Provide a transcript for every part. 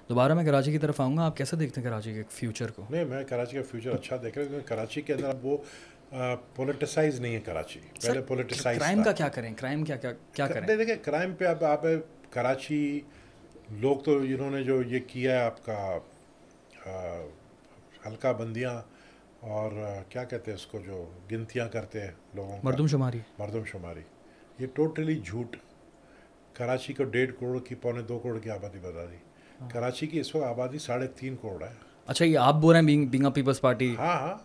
दोबारा मैं कराची की तरफ आऊँगा, आप कैसे देखते हैं कराची के फ्यूचर को? नहीं, मैं कराची का फ्यूचर अच्छा देख रहा हूँ, क्योंकि कराची के अंदर अब वो पोलिटिसाइज नहीं है कराची, पहले पोलिटिसाइज क्राइम था। का क्या करें, क्राइम क्या क्या क्या करें? नहीं, देखिए क्राइम पे अब आप कराची लोग तो इन्होंने जो ये किया है आपका हल्का बंदियाँ और क्या कहते हैं उसको, जो गिनतियाँ करते हैं लोगों का, मरदमशुमारी। मरदमशुमारी, ये टोटली झूठ। कराची को 1.5 करोड़ की, 1.25 करोड़ की आबादी बता दी। कराची की इस वक्त आबादी 3.5 करोड़ है। अच्छा, ये आप बोल रहे हैं बीइंग अ पीपल्स पार्टी? हाँ हाँ,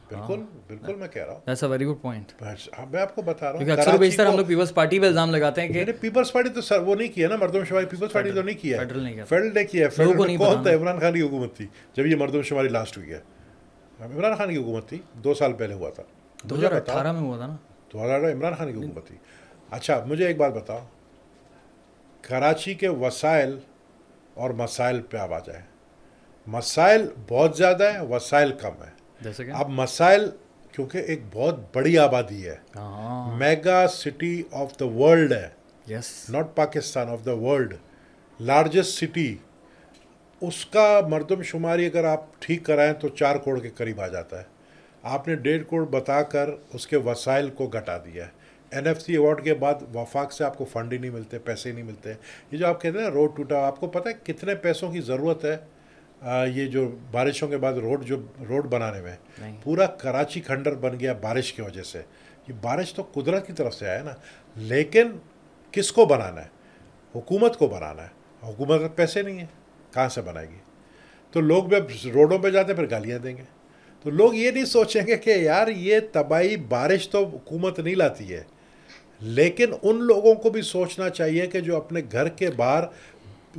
बिल्कुल बिल्कुल, मैं कह रहा हूँ। That's a very good point. मैं आपको बता रहा क्योंकि हूँ अक्सर कराची बेशतर हम को। लोग पीपल्स पार्टी पे इल्ज़ाम लगाते हैं कि मैंने पीपल्स पार्टी तो सर वो नहीं किया ना, मरदमशुमारी पीपल्स पार्टी तो नहीं किया है। फेडरल नहीं किया। फेडरल ने किया है। लोगों फेडरल को में नहीं कौन पता था? ना। इमरान खान की हुकूमत थी जब ये मरदमशुमारी लास्ट हुई है। इमरान खान की हुकूमत थी, 2 साल पहले हुआ था। मुझे बताओ, 2018 में हुआ था ना। 2018 इमरान खान की हुकूमत थी। अच्छा, मुझे एक बात बताओ, कराची के वसाइल और मसाइल पे आप आ जाए। मसाइल बहुत ज़्यादा है, वसाइल कम है। जैसे कि अब मसाइल, क्योंकि एक बहुत बड़ी आबादी है, हाँ, mega city of the world है, yes. Not Pakistan, of the world, largest city. उसका मरदमशुमारी अगर आप ठीक कराएं तो 4 करोड़ के करीब आ जाता है। आपने 1.5 करोड़ बताकर उसके वसाइल को घटा दिया है। NFC अवार्ड के बाद वफाक से आपको फंड ही नहीं मिलते, पैसे ही नहीं मिलते। ये जो आप कहते हैं ना रोड टूटा, आपको पता है कितने पैसों की ज़रूरत है ये जो बारिशों के बाद रोड बनाने में? नहीं। पूरा कराची खंडर बन गया बारिश की वजह से। ये बारिश तो कुदरत की तरफ से आया ना, लेकिन किसको बनाना है? हुकूमत को बनाना है। हुकूमत में पैसे नहीं है, कहाँ से बनाएगी? तो लोग जब रोडों पे जाते हैं फिर गालियाँ देंगे। तो लोग ये नहीं सोचेंगे कि यार ये तबाही बारिश तो हुकूमत नहीं लाती है, लेकिन उन लोगों को भी सोचना चाहिए कि जो अपने घर के बाहर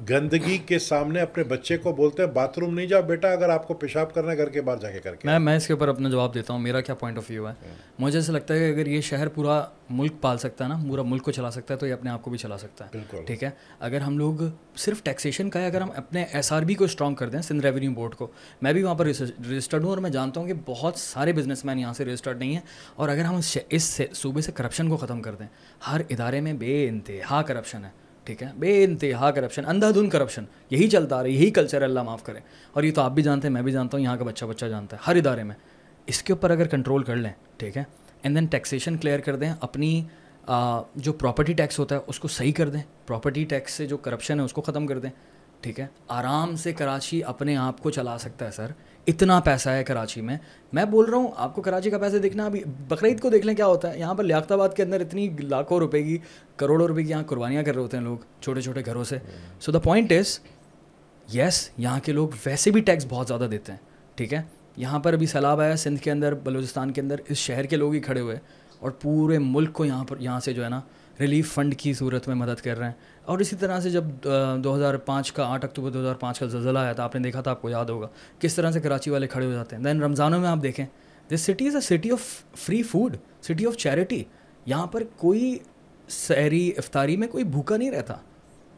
गंदगी के सामने अपने बच्चे को बोलते हैं बाथरूम नहीं जाओ बेटा, अगर आपको पेशाब करना है घर के बाहर जाके करके। मैं इसके ऊपर अपना जवाब देता हूँ। मेरा क्या पॉइंट ऑफ व्यू है, मुझे ऐसा लगता है कि अगर ये शहर पूरा मुल्क पाल सकता है ना, पूरा मुल्क को चला सकता है, तो ये अपने आप को भी चला सकता है। बिल्कुल। ठीक है, अगर हम लोग सिर्फ टैक्सेशन का है, अगर हम अपने SRB को स्ट्रॉन्ग कर दें, सिंध रेवेन्यू बोर्ड को, मैं भी वहाँ पर रजिस्टर्ड हूँ और मैं जानता हूँ कि बहुत सारे बिजनेसमैन यहाँ से रजिस्टर्ड नहीं है। और अगर हम इस सूबे से करप्शन को ख़त्म कर दें, हर इदारे में बेइंतहा करप्शन है। ठीक है, बेइंतहा करप्शन, अंधाधुंध करप्शन, यही चलता आ रहा है, यही कल्चर, अल्लाह माफ़ करे। और ये तो आप भी जानते हैं, मैं भी जानता हूँ, यहाँ का बच्चा बच्चा जानता है, हर इदारे में। इसके ऊपर अगर कंट्रोल कर लें, ठीक है, एंड देन टैक्सेशन क्लियर कर दें, अपनी जो प्रॉपर्टी टैक्स होता है उसको सही कर दें, प्रॉपर्टी टैक्स से जो करप्शन है उसको ख़त्म कर दें, ठीक है, आराम से कराची अपने आप को चला सकता है सर। इतना पैसा है कराची में। मैं बोल रहा हूँ आपको, कराची का पैसा देखना, अभी बकरीद को देख लें क्या होता है यहाँ पर। लियाकताबाद के अंदर इतनी लाखों रुपए की, करोड़ों रुपए की यहाँ कुर्बानियाँ कर रहे होते हैं लोग छोटे छोटे घरों से। So the point is, yes, यहाँ के लोग वैसे भी टैक्स बहुत ज़्यादा देते हैं। ठीक है, यहाँ पर अभी सैलाब आया सिंध के अंदर, बलूचिस्तान के अंदर, इस शहर के लोग ही खड़े हुए और पूरे मुल्क को यहाँ से जो है ना रिलीफ फंड की सूरत में मदद कर रहे हैं। और इसी तरह से जब 2005 का 8 अक्टूबर 2005 का ज़लज़ला आया था, आपने देखा था, आपको याद होगा किस तरह से कराची वाले खड़े हो जाते हैं। दैन रमज़ानों में आप देखें, this city is a city of free food, city of charity. यहाँ पर कोई सहरी इफ्तारी में कोई भूखा नहीं रहता।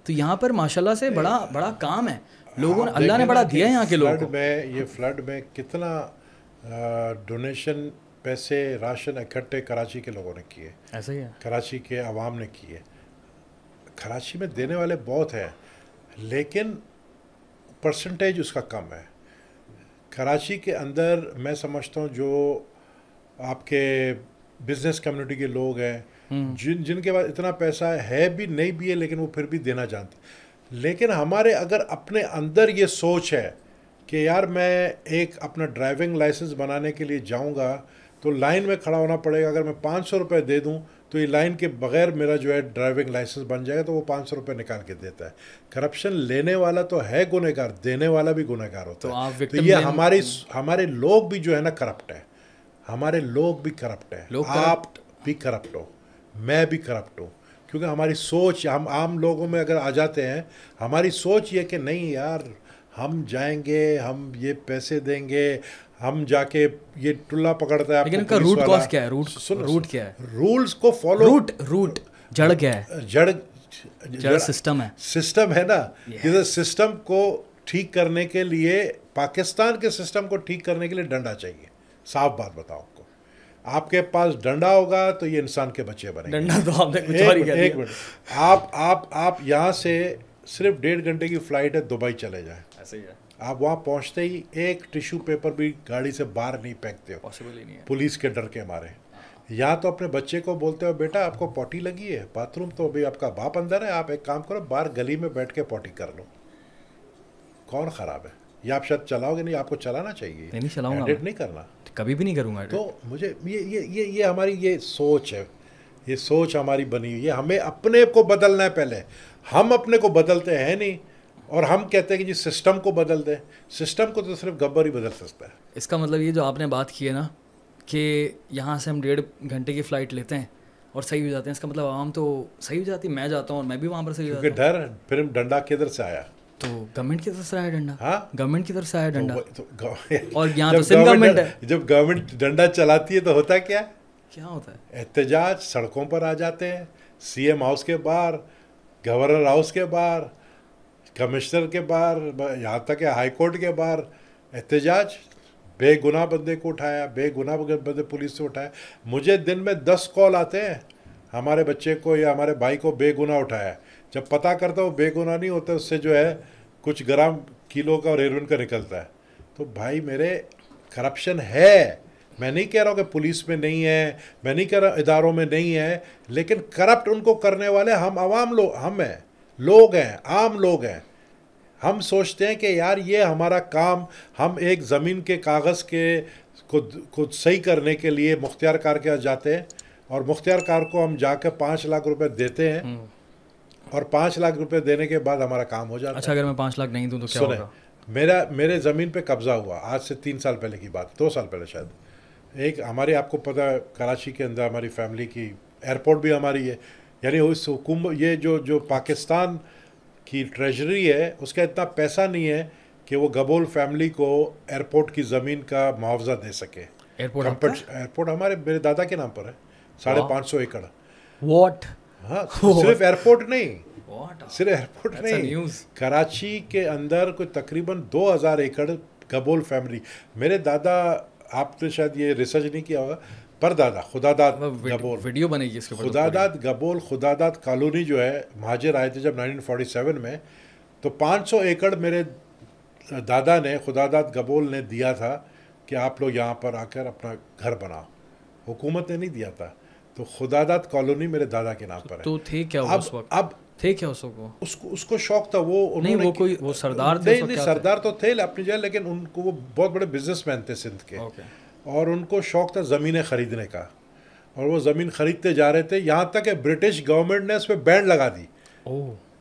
तो यहाँ पर माशाल्लाह से बड़ा बड़ा काम है, लोगों ने, अल्लाह ने बड़ा दिया है यहाँ के लोगों को। ये फ्लड में कितना डोनेशन, पैसे, राशन इकट्ठे कराची के लोगों ने किए, ऐसा ही है, कराची के अवाम ने किए। कराची में देने वाले बहुत हैं, लेकिन परसेंटेज उसका कम है। कराची के अंदर मैं समझता हूँ जो आपके बिजनेस कम्युनिटी के लोग हैं, जिनके पास इतना पैसा है भी नहीं भी है, लेकिन वो फिर भी देना जानते। लेकिन हमारे अगर अपने अंदर ये सोच है कि यार मैं एक अपना ड्राइविंग लाइसेंस बनाने के लिए जाऊंगा तो लाइन में खड़ा होना पड़ेगा, अगर मैं 500 रुपये दे दूं तो ये लाइन के बगैर मेरा जो है ड्राइविंग लाइसेंस बन जाएगा, तो वो 500 रुपये निकाल के देता है। करप्शन लेने वाला तो है गुनहगार, देने वाला भी गुनहगार होता है। तो ये हमारे लोग भी जो है ना करप्ट है, हमारे लोग भी करप्ट है। आप भी करप्ट हो, मैं भी करप्ट हूँ, क्योंकि हमारी सोच, हम आम लोगों में अगर आ जाते हैं, हमारी सोच ये कि नहीं यार हम जाएंगे, हम ये पैसे देंगे, हम जाके ये टुल्ला पकड़ता है। लेकिन इनका रूट कॉज क्या है? रूट क्या है? रूल्स को फॉलो, रूट जड़ क्या है? जड़ सिस्टम है, सिस्टम है ना। ये सिस्टम को ठीक करने के लिए, पाकिस्तान के सिस्टम को ठीक करने के लिए डंडा चाहिए। साफ बात बताओ आपको, आपके पास डंडा होगा तो ये इंसान के बच्चे बनेंगे। डंडा तो आपने कुछ और ही कह दिया। एक मिनट, आप यहाँ से सिर्फ 1.5 घंटे की फ़्लाइट है, दुबई चले जाएं, ऐसे ही है, आप वहाँ पहुँचते ही एक टिश्यू पेपर भी गाड़ी से बाहर नहीं फेंकते हो, पॉसिबल ही नहीं है। पुलिस के डर के मारे। यहाँ तो अपने बच्चे को बोलते हो बेटा आपको पॉटी लगी है, बाथरूम तो अभी आपका बाप अंदर है, आप एक काम करो बाहर गली में बैठ के पॉटी कर लो। कौन ख़राब है? ये आप शायद चलाओगे नहीं, आपको चलाना चाहिए, नहीं चलाऊंगा, एडिट नहीं करना। कभी भी नहीं करूँगा। तो मुझे ये हमारी ये सोच है, ये सोच हमारी बनी हुई है। हमें अपने को बदलना है पहले, हम अपने को बदलते हैं नहीं, और हम कहते हैं कि जी सिस्टम को बदल दें। सिस्टम को तो सिर्फ गब्बर ही बदल सकता है। इसका मतलब ये जो आपने बात की है ना कि यहाँ से हम 1.5 घंटे की फ़्लाइट लेते हैं और सही हो जाते हैं, इसका मतलब आवाम तो सही हो जाती है। मैं जाता हूँ और मैं भी वहाँ पर सही हो क्योंकि जाता हूँ। डर, फिर डंडा किधर से आया? तो गवर्नमेंट की तरफ से आया डंडा। हाँ, गवर्नमेंट की तरफ से आया डंडा। और यहाँ जब तो सिंध गवर्नमेंट है। जब गवर्नमेंट डंडा चलाती है तो होता क्या? क्या होता है? एहतजाज सड़कों पर आ जाते हैं, सीएम हाउस के बाहर, गवर्नर हाउस के बाहर, कमिश्नर के बाहर, यहाँ तक कि हाई कोर्ट के बाहर एहतजाज। बेगुनाह बंदे को उठाया, बेगुनाह बंदे पुलिस से उठाया। मुझे दिन में 10 कॉल आते हैं, हमारे बच्चे को या हमारे भाई को बेगुनाह उठाया। जब पता करता हूँ बेगुनाह नहीं होता, उससे जो है कुछ ग्राम किलो का और हेरोइन का निकलता है। तो भाई मेरे करप्शन है, मैं नहीं कह रहा हूँ कि पुलिस में नहीं है, मैं नहीं कह रहा इदारों में नहीं है, लेकिन करप्ट उनको करने वाले हम आवाम लोग, हम हैं, लोग हैं, आम लोग हैं। हम सोचते हैं कि यार ये हमारा काम, हम एक ज़मीन के कागज़ के को सही करने के लिए मुख्तियार कार के पास जाते हैं, और मुख्तियार कार को हम जाकर 5 लाख रुपए देते हैं, और 5 लाख रुपए देने के बाद हमारा काम हो जाता है। अच्छा, अगर मैं 5 लाख नहीं दूँ तो क्या होगा? मेरे ज़मीन पे कब्ज़ा हुआ आज से 3 साल पहले की बात, 2 साल पहले शायद। एक हमारे, आपको पता है कराची के अंदर हमारी फैमिली की एयरपोर्ट भी हमारी है, यानी उस हुकूमत, ये जो पाकिस्तान की ट्रेजरी है उसका इतना पैसा नहीं है कि वो गबोल फैमिली को एयरपोर्ट की ज़मीन का मुआवजा दे सके। एयरपोर्ट हमारे मेरे दादा के नाम पर है, 550 एकड़। व्हाट? हाँ, सिर्फ एयरपोर्ट नहीं, सिर्फ एयरपोर्ट That's a नहीं, news. कराची के अंदर कोई तकरीबन 2000 एकड़ गबोल फैमिली। मेरे दादा, आपने शायद ये रिसर्च नहीं किया होगा, परदादा खुदादाद गबोल, वीडियो बनेगी इसके ऊपर। खुदादाद गबोल, खुदादाद कॉलोनी जो है, महाजिर आए थे जब 1947 में, तो 500 एकड़ मेरे दादा ने, खुदादाद गबोल ने दिया था कि आप लोग यहाँ पर आकर अपना घर बनाओ। हुकूमत ने नहीं दिया था, तो खुदादाद कॉलोनी मेरे दादा के नाम पर है। तो थे क्या उस वक्त? अब थे क्या उस वक्त? उसको शौक था, वो नहीं, वो कोई वो सरदार थे? नहीं, सरदार तो थे अपनी जगह, लेकिन उनको, वो बहुत बड़े बिजनेसमैन थे सिंध के, और उनको शौक था ज़मीनें ख़रीदने का, और वो ज़मीन ख़रीदते जा रहे थे, यहाँ तक कि ब्रिटिश गवर्नमेंट ने उस पर बैन लगा दी।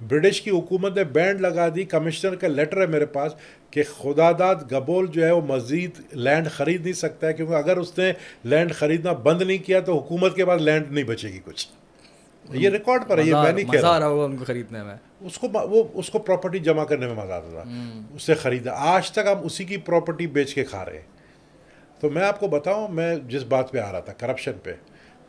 ब्रिटिश की हुकूमत ने बैंड लगा दी। कमिश्नर का लेटर है मेरे पास कि खुदादाद गबोल जो है वो मज़ीद लैंड ख़रीद नहीं सकता है, क्योंकि अगर उसने लैंड ख़रीदना बंद नहीं किया तो हुकूमत के पास लैंड नहीं बचेगी कुछ। ये रिकॉर्ड पर है, ये मैं नहीं कह रहा होगा उनको खरीदने में। उसको प्रॉपर्टी जमा करने में मज़ा आता था, उससे ख़रीदा। आज तक हम उसी की प्रॉपर्टी बेच के खा रहे हैं। तो मैं आपको बताऊं, मैं जिस बात पे आ रहा था करप्शन पे,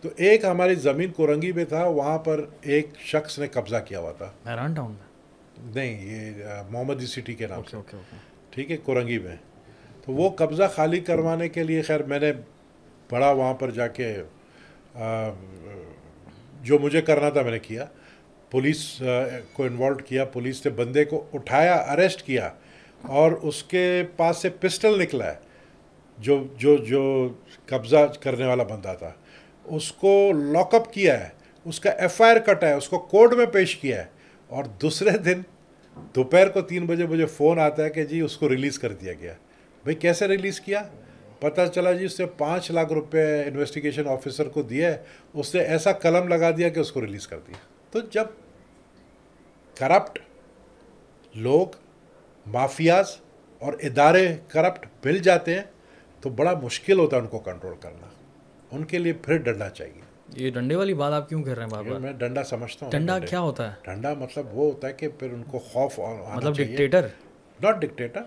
तो एक हमारी ज़मीन कोरंगी में था, वहाँ पर एक शख्स ने कब्ज़ा किया हुआ था। मैरान टाउन में? नहीं, ये मोहम्मदी सिटी के नाम से, ठीक है, कोरंगी में। तो वो कब्ज़ा खाली करवाने के लिए खैर मैंने बड़ा वहाँ पर जाके जो मुझे करना था मैंने किया। पुलिस को इन्वॉल्व किया, पुलिस ने बंदे को उठाया, अरेस्ट किया, और उसके पास से पिस्टल निकला है। जो कब्ज़ा करने वाला बंदा था उसको लॉकअप किया है, उसका एफआईआर कटा है, उसको कोर्ट में पेश किया है, और दूसरे दिन दोपहर को 3 बजे मुझे फ़ोन आता है कि जी उसको रिलीज़ कर दिया गया। भाई कैसे रिलीज़ किया? पता चला जी उसने 5 लाख रुपए इन्वेस्टिगेशन ऑफिसर को दिया है, उसने ऐसा कलम लगा दिया कि उसको रिलीज़ कर दिया। तो जब करप्ट लोग, माफियाज और इदारे करप्ट मिल जाते हैं तो बड़ा मुश्किल होता है उनको कंट्रोल करना। उनके लिए फिर डंडा चाहिए। ये डंडे वाली बात आप क्यों कर रहे हैं बार-बार? मैं डंडा समझता हूँ। डंडा क्या होता है? डंडा मतलब वो होता है कि फिर उनको खौफ आना मतलब चाहिए। डिक्टेटर? नॉट डिक्टेटर,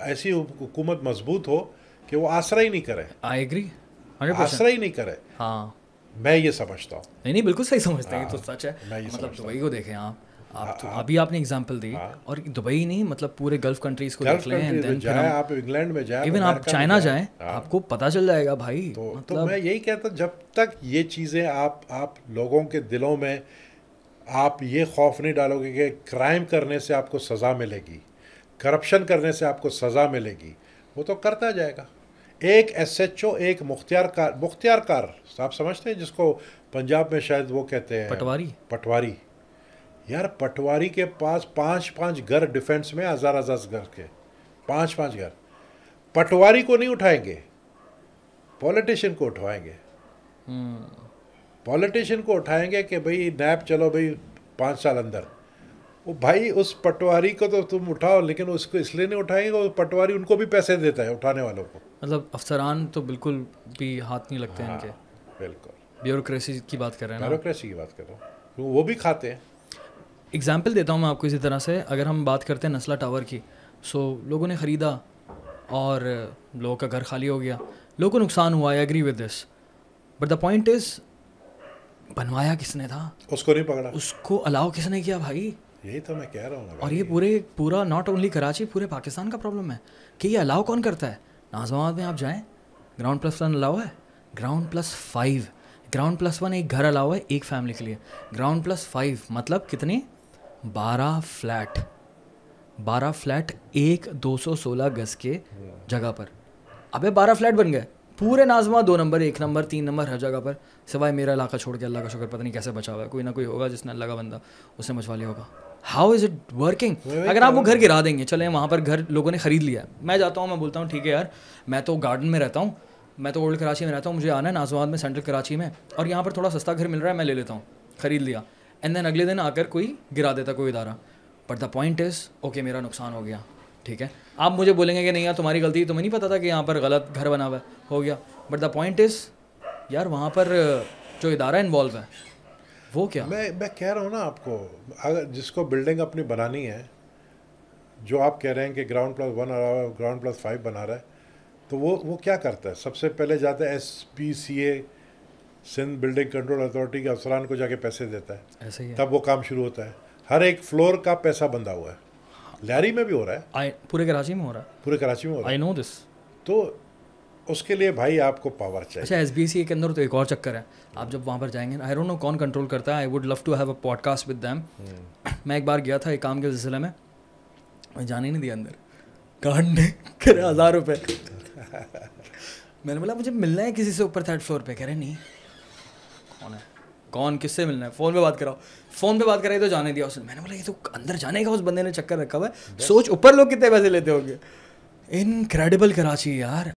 ऐसी हुकूमत मजबूत हो कि वो आसरा ही नहीं करे। आई एग्री, आसरा ही नहीं करे। हाँ, मैं ये समझता हूँ। नहीं बिल्कुल सही समझते हैं, तो सच है। मतलब दुबई को देखें आप तो अभी आपने एग्जांपल दी, और दुबई नहीं, मतलब पूरे गल्फ कंट्रीज को देख लें, आप इंग्लैंड में जाए, इवन आप चाइना जाएं, आपको पता चल जाएगा भाई। तो मैं यही कहता हूं, जब तक ये चीज़ें आप लोगों के दिलों में आप ये खौफ नहीं डालोगे कि क्राइम करने से आपको सज़ा मिलेगी, करप्शन करने से आपको सज़ा मिलेगी, वो तो करता जाएगा। एक SHO, एक मुख्तियार कार आप समझते हैं, जिसको पंजाब में शायद वो कहते हैं पटवारी। यार पटवारी के पास 5-5 घर डिफेंस में, हज़ार घर के 5-5 घर। पटवारी को नहीं उठाएंगे, पॉलिटिशियन को उठवाएंगे। पॉलिटिशियन को उठाएंगे कि भाई नैब चलो भाई 5 साल अंदर। वो भाई उस पटवारी को तो तुम उठाओ, लेकिन उसको इसलिए नहीं उठाएंगे, वो पटवारी उनको भी पैसे देता है उठाने वालों को। मतलब अफसरान तो बिल्कुल भी हाथ नहीं लगते हैं इनके। बिल्कुल ब्यूरोक्रेसी की बात कर रहे हैं ना, ब्यूरोक्रेसी की बात कर रहा हूँ, वो भी खाते हैं। एग्जाम्पल देता हूँ मैं आपको इसी तरह से। अगर हम बात करते हैं नस्ला टावर की, सो लोगों ने ख़रीदा और लोगों का घर खाली हो गया, लोगों को नुकसान हुआ, I agree with this, but the point is बनवाया किसने था? उसको नहीं पकड़ा, उसको अलाउ किसने किया भाई? यही तो मैं कह रहा हूँ। और ये पूरा नॉट ओनली कराची, पूरे पाकिस्तान का प्रॉब्लम है कि ये अलाउ कौन करता है। नाज़िमाबाद में आप जाएँ, ग्राउंड+1 अलाउ है, ग्राउंड+5, ग्राउंड+1 एक घर अलाउ है एक फैमिली के लिए, ग्राउंड+5 मतलब कितने? 12 फ्लैट एक 216 गज के जगह पर। अबे 12 फ्लैट बन गए पूरे नाज़िमा, 2 नंबर, 1 नंबर, 3 नंबर, हर जगह पर, सिवाय मेरा इलाका छोड़ के। अल्लाह का शुक्र पता नहीं कैसे बचा हुआ है, कोई ना कोई होगा जिसने, अल्लाह का बंदा, उसने मचवा लिया होगा। How is it working? अगर आप वो घर गिरा देंगे, चले वहाँ पर घर लोगों ने ख़रीद लिया, मैं जाता हूँ, मैं बोलता हूँ ठीक है यार, मैं तो गार्डन में रहता हूँ, मैं तो ओल्ड कराची में रहता हूँ, मुझे आना है नाज़िमाबाद में, सेंट्रल कराची में, और यहाँ पर थोड़ा सस्ता घर मिल रहा है, मैं ले लेता हूँ, ख़रीद लिया, एंड देन अगले दिन आकर कोई गिरा देता, कोई इदारा। But the point is, okay मेरा नुकसान हो गया, ठीक है, आप मुझे बोलेंगे कि नहीं यार तुम्हारी गलती, तुम्हें नहीं पता था कि यहाँ पर गलत घर बना हुआ है, हो गया। बट द पॉइंट इज़ यार वहाँ पर जो इदारा इन्वॉल्व है वो क्या? मैं कह रहा हूँ ना आपको, अगर जिसको बिल्डिंग अपनी बनानी है, जो आप कह रहे हैं कि ग्राउंड+1 और ग्राउंड+5 बना रहा है, तो वो क्या करता है? सबसे पहले जाता है SPCA, Sindh building control authority के अफसरान को जाके पैसे देता है, ऐसे ही है। तब वो काम शुरू होता है। हर एक फ्लोर का पैसा बंधा हुआ है, लहरी में भी हो रहा है, पूरे कराची में हो रहा है, पूरे कराची में हो रहा है। I know this. तो उसके लिए भाई आपको पावर चाहिए। अच्छा, SBCA के अंदर तो एक और चक्कर है, आप जब वहाँ पर जाएंगे, आई डोंट नो कौन कंट्रोल करता है, I would love to have a podcast with them. मैं एक बार गया था एक काम के सिलसिले में, मैं जाने ही नहीं दिया अंदर, कांड ने करे 1000 रुपये। मैंने बोला मुझे मिलना है किसी से ऊपर 3rd फ्लोर पे, कह रहे नहीं, कौन है, कौन, किससे मिलना है, फ़ोन पे बात कराओ, फ़ोन पे बात कराई तो जाने दिया उसने। मैंने बोला ये तो अंदर जाने का उस बंदे ने चक्कर रखा हुआ है, सोच ऊपर लोग कितने पैसे लेते होंगे। इनक्रेडिबल कराची यार।